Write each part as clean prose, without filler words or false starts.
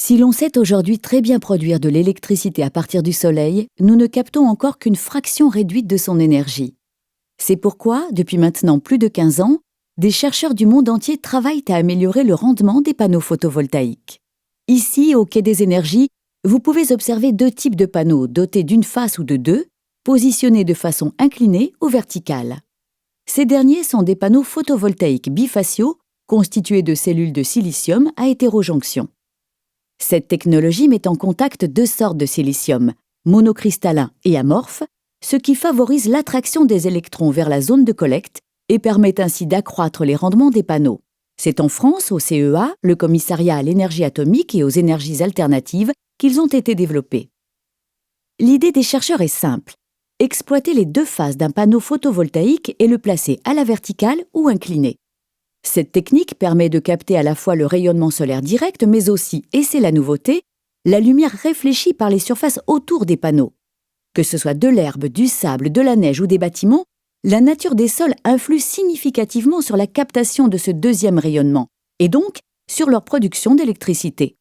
Si l'on sait aujourd'hui très bien produire de l'électricité à partir du soleil, nous ne captons encore qu'une fraction réduite de son énergie. C'est pourquoi, depuis maintenant plus de 15 ans, des chercheurs du monde entier travaillent à améliorer le rendement des panneaux photovoltaïques. Ici, au Quai des Énergies, vous pouvez observer deux types de panneaux dotés d'une face ou de deux, positionnés de façon inclinée ou verticale. Ces derniers sont des panneaux photovoltaïques bifaciaux constitués de cellules de silicium à hétérojonction. Cette technologie met en contact deux sortes de silicium, monocristallin et amorphe, ce qui favorise l'attraction des électrons vers la zone de collecte et permet ainsi d'accroître les rendements des panneaux. C'est en France, au CEA, le Commissariat à l'énergie atomique et aux énergies alternatives, qu'ils ont été développés. L'idée des chercheurs est simple. Exploiter les deux faces d'un panneau photovoltaïque et le placer à la verticale ou incliné. Cette technique permet de capter à la fois le rayonnement solaire direct, mais aussi, et c'est la nouveauté, la lumière réfléchie par les surfaces autour des panneaux. Que ce soit de l'herbe, du sable, de la neige ou des bâtiments, la nature des sols influe significativement sur la captation de ce deuxième rayonnement, et donc sur leur production d'électricité.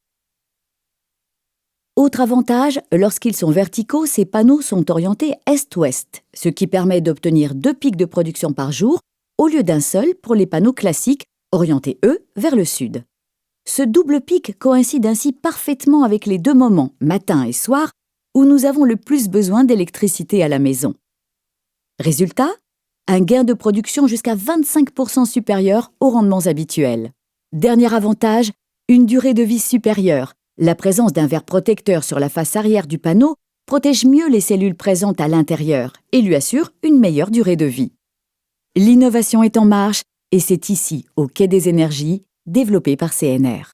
Autre avantage, lorsqu'ils sont verticaux, ces panneaux sont orientés est-ouest, ce qui permet d'obtenir 2 pics de production par jour, au lieu d'un seul pour les panneaux classiques, orientés, eux, vers le sud. Ce double pic coïncide ainsi parfaitement avec les deux moments, matin et soir, où nous avons le plus besoin d'électricité à la maison. Résultat, un gain de production jusqu'à 25% supérieur aux rendements habituels. Dernier avantage, une durée de vie supérieure. La présence d'un verre protecteur sur la face arrière du panneau protège mieux les cellules présentes à l'intérieur et lui assure une meilleure durée de vie. L'innovation est en marche et c'est ici, au Quai des Énergies, développé par CNR.